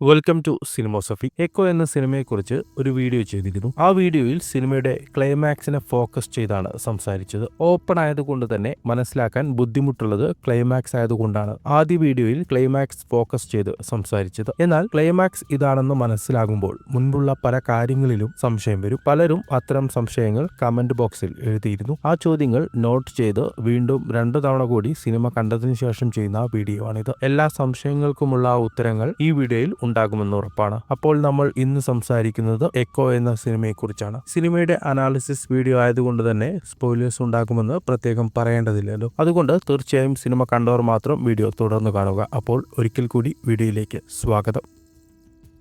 Welcome to സിനിമോസഫി. Echo എന്ന സിനിമയെക്കുറിച്ച് ഒരു വീഡിയോ ചെയ്തിരുന്നു. ആ വീഡിയോയിൽ സിനിമയുടെ ക്ലൈമാക്സിനെ ഫോക്കസ് ചെയ്താണ് സംസാരിച്ചത്. ഓപ്പൺ ആയതുകൊണ്ട് തന്നെ മനസ്സിലാക്കാൻ ബുദ്ധിമുട്ടുള്ളത് ക്ലൈമാക്സ് ആയതുകൊണ്ടാണ് ആദ്യ വീഡിയോയിൽ ക്ലൈമാക്സ് ഫോക്കസ് ചെയ്ത് സംസാരിച്ചത്. എന്നാൽ ക്ലൈമാക്സ് ഇതാണെന്ന് മനസ്സിലാകുമ്പോൾ മുൻപുള്ള പല കാര്യങ്ങളിലും സംശയം വരും. പലരും അത്തരം സംശയങ്ങൾ കമന്റ് ബോക്സിൽ എഴുതിയിരുന്നു. ആ ചോദ്യങ്ങൾ നോട്ട് ചെയ്ത് വീണ്ടും 2 തവണ കൂടി സിനിമ കണ്ടതിനു ശേഷം ചെയ്യുന്ന വീഡിയോ ആണിത്. എല്ലാ സംശയങ്ങൾക്കുമുള്ള ഉത്തരങ്ങൾ ഈ വീഡിയോയിൽ ഉണ്ടാകുമെന്ന് ഉറപ്പാണ്. അപ്പോൾ നമ്മൾ ഇന്ന് സംസാരിക്കുന്നത് എക്കോ എന്ന സിനിമയെക്കുറിച്ചാണ്. സിനിമയുടെ അനാലിസിസ് വീഡിയോ ആയതുകൊണ്ട് തന്നെ സ്പോയിലേഴ്സ് ഉണ്ടാകുമെന്ന് പ്രത്യേകം പറയേണ്ടതില്ലല്ലോ. അതുകൊണ്ട് തീർച്ചയായും സിനിമ കണ്ടവർ മാത്രം വീഡിയോ തുടർന്ന് കാണുക. അപ്പോൾ ഒരിക്കൽ കൂടി വീഡിയോയിലേക്ക് സ്വാഗതം.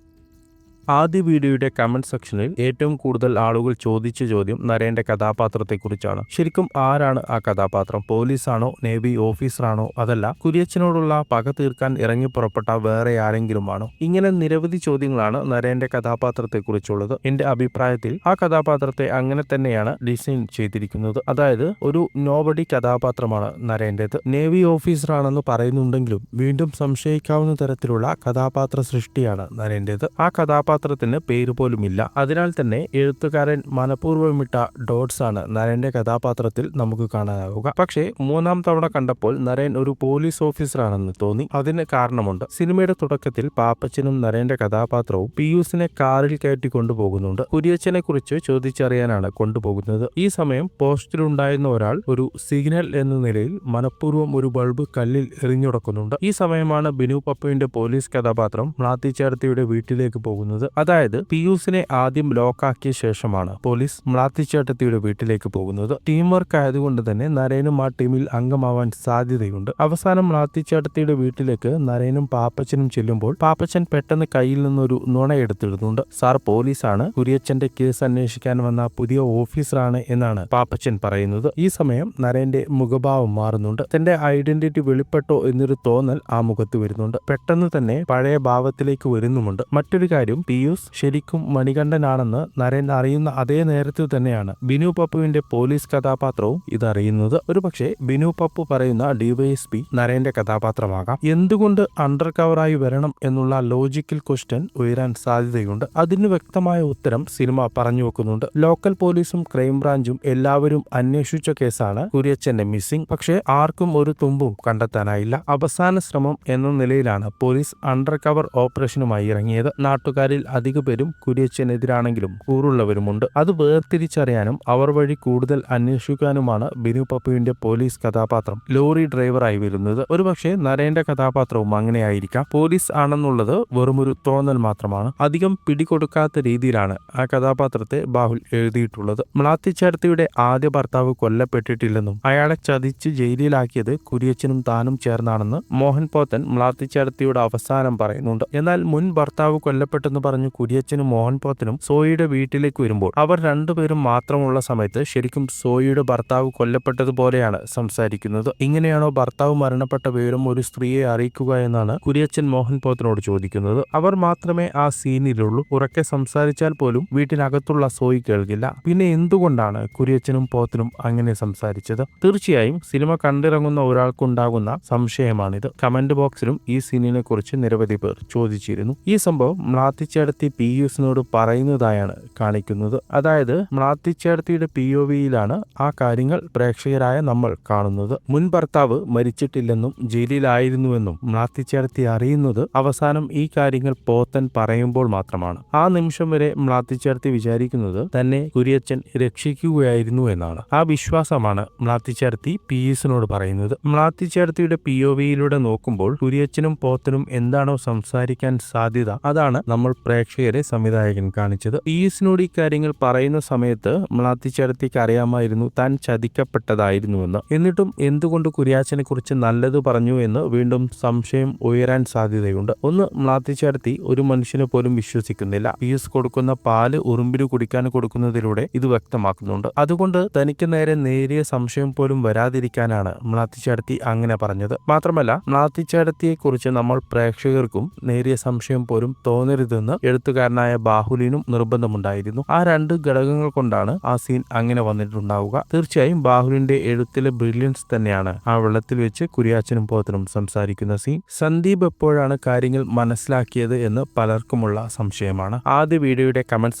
ആദ്യ വീഡിയോയുടെ കമന്റ് സെക്ഷനിൽ ഏറ്റവും കൂടുതൽ ആളുകൾ ചോദിച്ച ചോദ്യം നരേന്റെ കഥാപാത്രത്തെക്കുറിച്ചാണ്. ശരിക്കും ആരാണ് ആ കഥാപാത്രം? പോലീസാണോ, നേവി ഓഫീസറാണോ, അതല്ല കുര്യച്ചനോടുള്ള പക തീർക്കാൻ ഇറങ്ങി പുറപ്പെട്ട വേറെ ആരെങ്കിലും ആണോ? ഇങ്ങനെ നിരവധി ചോദ്യങ്ങളാണ് നരേന്റെ കഥാപാത്രത്തെക്കുറിച്ചുള്ളത്. എന്റെ അഭിപ്രായത്തിൽ ആ കഥാപാത്രത്തെ അങ്ങനെ തന്നെയാണ് ഡിസൈൻ ചെയ്തിരിക്കുന്നത്. അതായത് ഒരു നോബഡി കഥാപാത്രമാണ് നരേന്റേത്. നേവി ഓഫീസറാണെന്ന് പറയുന്നുണ്ടെങ്കിലും വീണ്ടും സംശയിക്കാവുന്ന തരത്തിലുള്ള കഥാപാത്ര സൃഷ്ടിയാണ് നരേന്റേത്. ആ കഥാപാത്രത്തിന് പേര് പോലും ഇല്ല. അതിനാൽ തന്നെ എഴുത്തുകാരൻ മനഃപൂർവ്വമിട്ട ഡോട്ട്സ് ആണ് നരേന്റെ കഥാപാത്രത്തിൽ നമുക്ക് കാണാനാവുക. പക്ഷേ 3-ാം തവണ കണ്ടപ്പോൾ നരേൻ ഒരു പോലീസ് ഓഫീസറാണെന്ന് തോന്നി. അതിന് കാരണമുണ്ട്. സിനിമയുടെ തുടക്കത്തിൽ പാപ്പച്ചനും നരേന്റെ കഥാപാത്രവും പിയൂസിനെ കാറിൽ കയറ്റി കൊണ്ടുപോകുന്നുണ്ട്. കുര്യച്ചനെ കുറിച്ച് ചോദിച്ചറിയാനാണ് കൊണ്ടുപോകുന്നത്. ഈ സമയം പോസ്റ്റിലുണ്ടായിരുന്ന ഒരാൾ ഒരു സിഗ്നൽ എന്ന നിലയിൽ മനഃപൂർവ്വം ഒരു ബൾബ് കല്ലിൽ എറിഞ്ഞുടക്കുന്നുണ്ട്. ഈ സമയമാണ് ബിനു പപ്പുവിന്റെ പോലീസ് കഥാപാത്രം മ്ലാത്തിച്ചേട്ടത്തിയുടെ വീട്ടിലേക്ക് പോകുന്നത്. അതായത് പിയൂസിനെ ആദ്യം ലോക്കാക്കിയ ശേഷമാണ് പോലീസ് മ്ലാത്തിച്ചേട്ടത്തിയുടെ വീട്ടിലേക്ക് പോകുന്നത്. ടീം വർക്ക് ആയതുകൊണ്ട് തന്നെ നരേനും ആ ടീമിൽ അംഗമാവാൻ സാധ്യതയുണ്ട്. അവസാനം മ്ലാത്തിച്ചേട്ടത്തിയുടെ വീട്ടിലേക്ക് നരേനും പാപ്പച്ചനും ചെല്ലുമ്പോൾ പാപ്പച്ചൻ പെട്ടെന്ന് കയ്യിൽ നിന്നൊരു നുണയെടുത്തിടുന്നുണ്ട്. സാർ പോലീസാണ്, കുര്യച്ചന്റെ കേസ് അന്വേഷിക്കാൻ വന്ന പുതിയ ഓഫീസറാണ് എന്നാണ് പാപ്പച്ചൻ പറയുന്നത്. ഈ സമയം നരേന്റെ മുഖഭാവം മാറുന്നുണ്ട്. തന്റെ ഐഡന്റിറ്റി വെളിപ്പെട്ടോ എന്നൊരു തോന്നൽ ആ മുഖത്ത് വരുന്നുണ്ട്. പെട്ടെന്ന് തന്നെ പഴയ ഭാവത്തിലേക്ക് വരുന്നുമുണ്ട്. മറ്റൊരു കാര്യം, പിയൂസ് ശരിക്കും മണികണ്ഠനാണെന്ന് നരേൻ അറിയുന്ന അതേ നേരത്തിൽ തന്നെയാണ് ബിനു പപ്പുവിന്റെ പോലീസ് കഥാപാത്രവും ഇതറിയുന്നത്. ഒരുപക്ഷെ ബിനു പപ്പു പറയുന്ന ഡിവൈഎസ്പി നരേന്റെ കഥാപാത്രമാകാം. എന്തുകൊണ്ട് അണ്ടർ കവറായി വരണം എന്നുള്ള ലോജിക്കൽ ക്വസ്റ്റ്യൻ ഉയരാൻ സാധ്യതയുണ്ട്. അതിന് വ്യക്തമായ ഉത്തരം സിനിമ പറഞ്ഞു വെക്കുന്നുണ്ട്. ലോക്കൽ പോലീസും ക്രൈംബ്രാഞ്ചും എല്ലാവരും അന്വേഷിച്ച കേസാണ് കുര്യച്ചന്റെ മിസ്സിംഗ്. പക്ഷേ ആർക്കും ഒരു തുമ്പും കണ്ടെത്താനായില്ല. അവസാന ശ്രമം എന്ന നിലയിലാണ് പോലീസ് അണ്ടർ കവർ ഓപ്പറേഷനുമായി ഇറങ്ങിയത്. നാട്ടുകാരിൽ അധിക പേരും കുര്യച്ചനെതിരാണെങ്കിലും കൂറുള്ളവരുമുണ്ട്. അത് വേർതിരിച്ചറിയാനും അവർ വഴി കൂടുതൽ അന്വേഷിക്കാനുമാണ് ബിനു പപ്പുവിന്റെ പോലീസ് കഥാപാത്രം ലോറി ഡ്രൈവറായി വരുന്നത്. ഒരുപക്ഷെ നരേന്റെ കഥാപാത്രവും അങ്ങനെയായിരിക്കാം. പോലീസ് ആണെന്നുള്ളത് വെറുമൊരു തോന്നൽ മാത്രമാണ്. അധികം പിടികൊടുക്കാത്ത രീതിയിലാണ് ആ കഥാപാത്രത്തെ ബാഹുൽ എഴുതിയിട്ടുള്ളത്. മ്ലാത്തിച്ചേട്ടത്തിയുടെ ആദ്യ ഭർത്താവ് കൊല്ലപ്പെട്ടിട്ടില്ലെന്നും അയാളെ ചതിച്ച് ജയിലിലാക്കിയത് കുര്യച്ചനും താനും ചേർന്നാണെന്ന് മോഹൻ പോത്തൻ മ്ലാത്തിച്ചേട്ടത്തിയുടെ അവസാനം പറയുന്നുണ്ട്. എന്നാൽ മുൻ ഭർത്താവ് കൊല്ലപ്പെട്ടെന്ന് പറഞ്ഞു കുര്യച്ചനും മോഹൻ പോത്തനും സോയിയുടെ വീട്ടിലേക്ക് വരുമ്പോൾ അവർ രണ്ടുപേരും മാത്രമുള്ള സമയത്ത് ശരിക്കും സോയിയുടെ ഭർത്താവ് കൊല്ലപ്പെട്ടതുപോലെയാണ് സംസാരിക്കുന്നത്. ഇങ്ങനെയാണോ ഭർത്താവ് മരണപ്പെട്ട വിവരം ഒരു സ്ത്രീയെ അറിയിക്കുക എന്നാണ് കുര്യച്ചൻ മോഹൻ പോത്തനോട് ചോദിക്കുന്നത്. അവർ മാത്രമേ ആ സീനിലുള്ളൂ. ഉറക്കെ സംസാരിച്ചാൽ പോലും വീട്ടിനകത്തുള്ള സോയി കേൾക്കില്ല. പിന്നെ എന്തുകൊണ്ടാണ് കുര്യച്ചനും പോത്തനും അങ്ങനെ സംസാരിച്ചത്? തീർച്ചയായും സിനിമ കണ്ടിറങ്ങുന്ന ഒരാൾക്കുണ്ടാകുന്ന സംശയമാണിത്. കമന്റ് ബോക്സിലും ഈ സീനിനെ കുറിച്ച് നിരവധി പേർ ചോദിച്ചിരുന്നു. ഈ സംഭവം മ്ലാത്തിച്ചേട്ടത്തി പിയൂസിനോട് പറയുന്നതായാണ് കാണിക്കുന്നത്. അതായത് മ്ലാത്തിച്ചേട്ടത്തിയുടെ POVയിലാണ് ആ കാര്യങ്ങൾ പ്രേക്ഷകരായ നമ്മൾ കാണുന്നത്. മുൻ ഭർത്താവ് മരിച്ചിട്ടില്ലെന്നും ജയിലിലായിരുന്നുവെന്നും മ്ലാത്തിച്ചേട്ടത്തി അറിയുന്നത് അവസാനം ഈ കാര്യങ്ങൾ പോത്തൻ പറയുമ്പോൾ മാത്രമാണ്. ആ നിമിഷം വരെ മ്ലാത്തിച്ചേട്ടത്തി വിചാരിക്കുന്നത് തന്നെ കുര്യച്ചൻ രക്ഷിക്കുകയായിരുന്നു എന്നാണ്. ആ വിശ്വാസമാണ് മ്ലാത്തിച്ചേട്ടത്തി പിയൂസിനോട് പറയുന്നത്. മ്ലാത്തിച്ചേട്ടത്തിയുടെ POVയിലൂടെ നോക്കുമ്പോൾ കുര്യച്ചനും പോത്തനും എന്താണോ സംസാരിക്കാൻ സാധ്യത അതാണ് നമ്മൾ പ്രേക്ഷകരെ സംവിധായകൻ കാണിച്ചത്. പിയൂസിനോട് ഈ കാര്യങ്ങൾ പറയുന്ന സമയത്ത് മ്ലാത്തിച്ചേട്ടത്തിക്ക് അറിയാമായിരുന്നു താൻ ചതിക്കപ്പെട്ടതായിരുന്നുവെന്ന്. എന്നിട്ടും എന്തുകൊണ്ട് കുര്യാച്ചനെ കുറിച്ച് നല്ലത് പറഞ്ഞു എന്ന് വീണ്ടും സംശയം ഉയരാൻ സാധ്യതയുണ്ട്. ഒന്ന്, മ്ലാത്തിച്ചേട്ടത്തി ഒരു മനുഷ്യനെ പോലും വിശ്വസിക്കുന്നില്ല. പിയൂസ് കൊടുക്കുന്ന പാല് ഉറുമ്പിന് കുടിക്കാൻ കൊടുക്കുന്നതിലൂടെ ഇത് വ്യക്തമാക്കുന്നുണ്ട്. അതുകൊണ്ട് തനിക്ക് നേരിയ സംശയം പോലും വരാതിരിക്കാനാണ് മ്ലാത്തിച്ചേട്ടത്തി അങ്ങനെ പറഞ്ഞത്. മാത്രമല്ല മ്ലാത്തിച്ചേട്ടത്തിയെ കുറിച്ച് നമ്മൾ പ്രേക്ഷകർക്കും നേരിയ സംശയം പോലും തോന്നരുതെന്ന് വേണമെന്ന് എഴുത്തുകാരനായ ബാഹുലിനും നിർബന്ധമുണ്ടായിരുന്നു. ആ രണ്ട് ഘടകങ്ങൾ കൊണ്ടാണ് ആ സീൻ അങ്ങനെ വന്നിട്ടുണ്ടാവുക. തീർച്ചയായും ബാഹുലിന്റെ എഴുത്തിലെ ബ്രില്യൻസ് തന്നെയാണ് ആ വെള്ളത്തിൽ വെച്ച് കുര്യാച്ചനും പോത്തനും സംസാരിക്കുന്ന സീൻ. സന്ദീപ് എപ്പോഴാണ് കാര്യങ്ങൾ മനസ്സിലാക്കിയത് എന്ന് പലർക്കുമുള്ള സംശയമാണ്. ആദ്യ വീഡിയോയുടെ കമന്റ്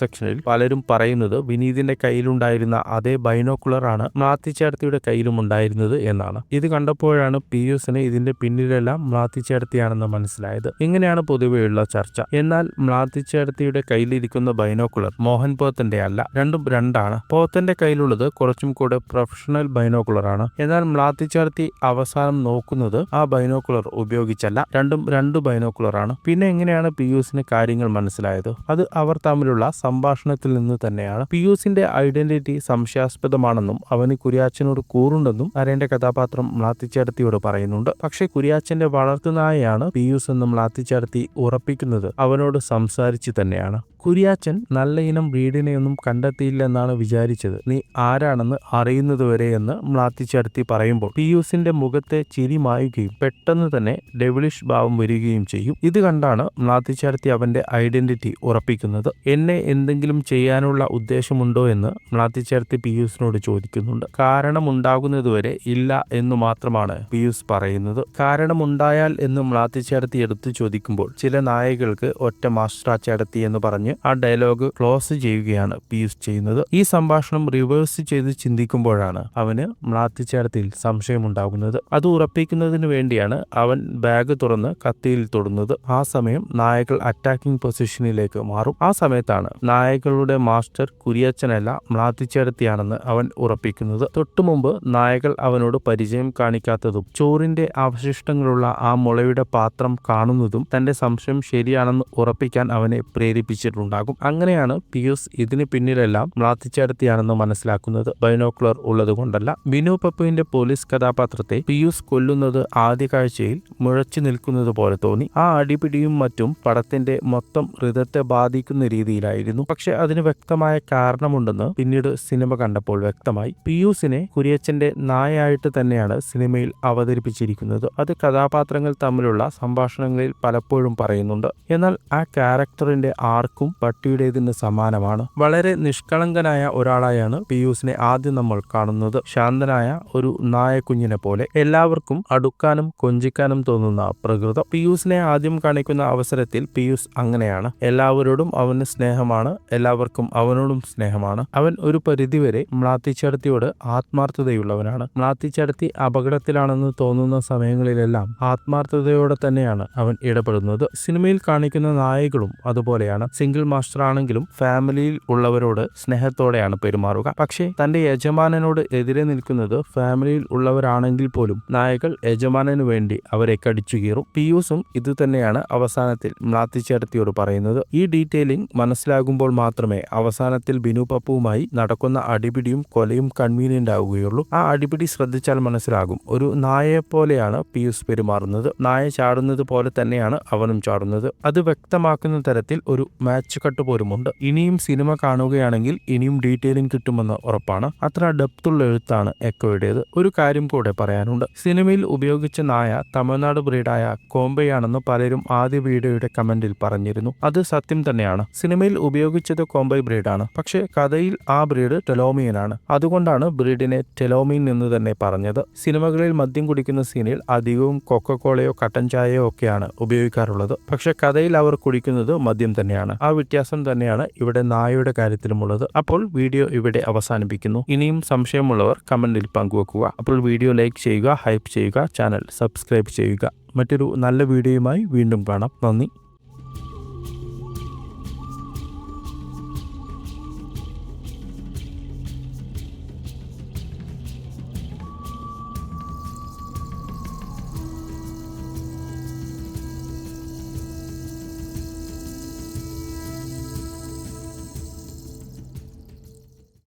സെക്ഷനിൽ പലരും പറയുന്നത് വിനീതിന്റെ കയ്യിലുണ്ടായിരുന്ന അതേ ബൈനോക്കുലർ ആണ് മ്ലാത്തിച്ചേടത്തിയുടെ കയ്യിലും ഉണ്ടായിരുന്നത് എന്നാണ്. ഇത് കണ്ടപ്പോഴാണ് പിയൂസിന് ഇതിന്റെ പിന്നിലെല്ലാം മ്ലാത്തിച്ചേടത്തിയാണെന്ന് മനസ്സിലായത്. ഇങ്ങനെയാണ് പൊതുവെയുള്ള ചർച്ച. എന്നാൽ മ്ലാത്തിച്ചേടത്തിയുടെ കയ്യിലിരിക്കുന്ന ബൈനോക്കുലർ മോഹൻ പോത്തന്റെ അല്ല, രണ്ടും രണ്ടാണ്. പോത്തന്റെ കയ്യിലുള്ളത് കുറച്ചും കൂടെ പ്രൊഫഷണൽ ബൈനോക്കുലർ ആണ്. എന്നാൽ മ്ലാത്തിച്ചേടത്തി അവസാനം നോക്കുന്നത് ആ ബൈനോക്കുലർ ഉപയോഗിച്ചല്ല, രണ്ടും രണ്ട് ബൈനോക്കുലർ ആണ്. പിന്നെ എങ്ങനെയാണ് പിയൂസിന് കാര്യങ്ങൾ മനസ്സിലായത്? അത് അവർ തമ്മിലുള്ള സംഭാഷണത്തിൽ നിന്ന് തന്നെയാണ്. പിയൂസിന്റെ ഐഡന്റിറ്റി സംശയാസ്പദമാണെന്നും അവന് കുര്യാച്ചനോട് കൂറുണ്ടെന്നും നരേന്റെ കഥാപാത്രം മ്ലാത്തിച്ചേടത്തിയോട് പറയുന്നുണ്ട്. പക്ഷെ കുര്യാച്ചന്റെ വളർത്തുനായയാണ് പിയൂസ് എന്നും മ്ലാത്തിച്ചേടത്തി ഉറപ്പിക്കുന്നത് അവനോട് സംസാരിച്ച് തന്നെയാണ്. കുര്യാച്ചൻ നല്ല ഇനം ബ്രീഡിനെയൊന്നും കണ്ടെത്തിയില്ലെന്നാണ് വിചാരിച്ചത്, നീ ആരാണെന്ന് അറിയുന്നതുവരെ എന്ന് മ്ലാത്തിച്ചേടത്തി പറയുമ്പോൾ പിയൂസിന്റെ മുഖത്തെ ചിരി മായുകയും പെട്ടെന്ന് തന്നെ ഡെവിളിഷ് ഭാവം വരികയും ചെയ്യും. ഇത് കണ്ടാണ് മ്ലാത്തിച്ചേടത്തി അവന്റെ ഐഡന്റിറ്റി ഉറപ്പിക്കുന്നത്. എന്നെ എന്തെങ്കിലും ചെയ്യാനുള്ള ഉദ്ദേശമുണ്ടോ എന്ന് മ്ലാത്തിച്ചേടത്തി പിയൂസിനോട് ചോദിക്കുന്നുണ്ട്. കാരണമുണ്ടാകുന്നതുവരെ ഇല്ല എന്നു മാത്രമാണ് പിയൂസ് പറയുന്നത്. കാരണമുണ്ടായാൽ എന്ന് മ്ലാത്തിച്ചേടത്തി എടുത്തു ചോദിക്കുമ്പോൾ ചില നായകൾക്ക് ഒറ്റ മാസ്റ്റർ ചേടത്തി എന്ന് പറഞ്ഞ് ആ ഡയലോഗ് ക്ലോസ് ചെയ്യുകയാണ് പിയൂസ് ചെയ്യുന്നത്. ഈ സംഭാഷണം റിവേഴ്സ് ചെയ്ത് ചിന്തിക്കുമ്പോഴാണ് അവന് മ്ലാത്തിച്ചേടത്തിയിൽ സംശയമുണ്ടാകുന്നത്. അത് ഉറപ്പിക്കുന്നതിന് വേണ്ടിയാണ് അവൻ ബാഗ് തുറന്ന് കത്തിയിൽ തൊടുന്നത്. ആ സമയം നായകൾ അറ്റാക്കിംഗ് പൊസിഷനിലേക്ക് മാറും. ആ സമയത്താണ് നായകളുടെ മാസ്റ്റർ കുര്യാച്ചനല്ല മ്ലാത്തിച്ചേടത്തിയാണെന്ന് അവൻ ഉറപ്പിക്കുന്നത്. തൊട്ടുമുമ്പ് നായകൾ അവനോട് പരിചയം കാണിക്കാത്തതും ചോറിന്റെ അവശിഷ്ടങ്ങളുള്ള ആ മുളയുടെ പാത്രം കാണുന്നതും തന്റെ സംശയം ശരിയാണെന്ന് ഉറപ്പിക്കാൻ അവനെ പ്രേരിപ്പിച്ചിട്ടുണ്ടാകും. അങ്ങനെയാണ് പിയൂസ് ഇതിന് പിന്നിലെല്ലാം മ്ലാത്തിച്ചേടത്തിയാണെന്ന് മനസ്സിലാക്കുന്നത്, ബൈനോക്കുലർ ഉള്ളത് കൊണ്ടല്ല. ബിനു പപ്പുവിന്റെ പോലീസ് കഥാപാത്രത്തെ പിയൂസ് കൊല്ലുന്നത് ആദ്യ കാഴ്ചയിൽ മുഴച്ചു നിൽക്കുന്നത് പോലെ തോന്നി. ആ അടിപിടിയും മറ്റും പടത്തിന്റെ മൊത്തം ഹൃദയത്തെ ബാധിക്കുന്ന രീതിയിലായിരുന്നു. പക്ഷെ അതിന് വ്യക്തമായ കാരണമുണ്ടെന്ന് പിന്നീട് സിനിമ കണ്ടപ്പോൾ വ്യക്തമായി. പിയൂസിനെ കുര്യച്ചന്റെ നായായിട്ട് തന്നെയാണ് സിനിമയിൽ അവതരിപ്പിച്ചിരിക്കുന്നത്. അത് കഥാപാത്രങ്ങൾ തമ്മിലുള്ള സംഭാഷണങ്ങളിൽ പലപ്പോഴും പറയുന്നുണ്ട്. എന്നാൽ ആ ക്യാരക്ടറിന്റെ ആർക്കും പട്ടിയുടേതിന് സമാനമാണ്. വളരെ നിഷ്കളങ്കനായ ഒരാളായാണ് പിയൂസിനെ ആദ്യം നമ്മൾ കാണുന്നത്. ശാന്തനായ ഒരു നായക്കുഞ്ഞിനെ പോലെ, എല്ലാവർക്കും അടുക്കാനും കൊഞ്ചിക്കാനും തോന്നുന്ന പ്രകൃതം. പിയൂസിനെ ആദ്യം കാണിക്കുന്ന അവസരത്തിൽ പിയൂസ് അങ്ങനെയാണ്. എല്ലാവരോടും അവന് സ്നേഹമാണ്, എല്ലാവർക്കും അവനോടും സ്നേഹമാണ്. അവൻ ഒരു പരിധിവരെ മ്ലാത്തിച്ചേടത്തിയോട് ആത്മാർത്ഥതയുള്ളവനാണ്. മ്ലാത്തിച്ചേടത്തി അപകടത്തിലാണെന്ന് തോന്നുന്ന സമയങ്ങളിലെല്ലാം ആത്മാർത്ഥതയോടെ തന്നെയാണ് അവൻ ഇടപെടുന്നത്. സിനിമയിൽ കാണിക്കുന്ന നായകളും അതുപോലെയാണ്. സിംഗിൾ മാസ്റ്റർ ആണെങ്കിലും ഫാമിലിയിൽ ഉള്ളവരോട് സ്നേഹത്തോടെയാണ് പെരുമാറുക. പക്ഷേ തന്റെ യജമാനനോട് എതിരെ നിൽക്കുന്നത് ഫാമിലിയിൽ ഉള്ളവരാണെങ്കിൽ പോലും നായകൾ യജമാനന് വേണ്ടി അവരെ കടിച്ചു കീറും. പിയൂസും ഇത് തന്നെയാണ് അവസാനത്തിൽ മ്ലാത്തിച്ചേടത്തിയോട് പറയുന്നത്. ഈ ഡീറ്റെയിലിംഗ് മനസ്സിലാകുമ്പോൾ മാത്രമേ അവസാനത്തിൽ ബിനു പപ്പുവുമായി നടക്കുന്ന അടിപിടിയും കൊലയും കൺവീനിയന്റ് ആവുകയുള്ളൂ. ആ അടിപിടി ശ്രദ്ധിച്ചാൽ മനസ്സിലാകും, ഒരു നായയെ പോലെയാണ് പിയൂസ് പെരുമാറുന്നത്. നായ ചാടുന്നത് പോലെ തന്നെയാണ് അവനും ചാടുന്നത്. അത് വ്യക്തമാക്കുന്ന തരത്തിൽ ഒരു മാച്ച് കട്ട് പോലുമുണ്ട്. ഇനിയും സിനിമ കാണുകയാണെങ്കിൽ ഇനിയും ഡീറ്റെയിലിംഗ് കിട്ടുമെന്ന് ഉറപ്പാണ്. അത്ര ഡെപ്തുള്ള എഴുത്താണ് എക്കോയുടേത്. ഒരു കാര്യം കൂടെ പറയാനുണ്ട്. സിനിമയിൽ ഉപയോഗിച്ച നായ തമിഴ്നാട് ബ്രീഡായ കോംബെയാണെന്ന് പലരും ആദ്യ വീഡിയോയുടെ കമന്റിൽ പറഞ്ഞിരുന്നു. അത് സത്യം തന്നെയാണ്. സിനിമയിൽ ഉപയോഗിച്ചത് കോംബെ ബ്രീഡാണ്. പക്ഷേ കഥയിൽ ആ ബ്രീഡ് ടെലോമിയനാണ്. അതുകൊണ്ടാണ് ബ്രീഡിനെ ടെലോമീൻ എന്ന് തന്നെ പറഞ്ഞത്. സിനിമകളിൽ മദ്യം കുടിക്കുന്ന സീനിൽ അധികവും കൊക്കക്കോളയോ കട്ടൻ ചായയോ ഒക്കെയാണ് ഉപയോഗിക്കാറുള്ളത്. പക്ഷെ കഥയിൽ അവർ കുടിക്കുന്നത് മദ്യം തന്നെയാണ്. ആ വ്യത്യാസം തന്നെയാണ് ഇവിടെ നായയുടെ കാര്യത്തിലുമുള്ളത്. അപ്പോൾ വീഡിയോ ഇവിടെ അവസാനിപ്പിക്കുന്നു. ഇനിയും സംശയമുള്ളവർ കമന്റിൽ പങ്കുവെക്കുക. അപ്പോൾ വീഡിയോ ലൈക്ക് ചെയ്യുക, ഹൈപ്പ് ചെയ്യുക, ചാനൽ സബ്സ്ക്രൈബ് ചെയ്യുക. മറ്റൊരു നല്ല വീഡിയോയുമായി വീണ്ടും കാണാം. നന്ദി.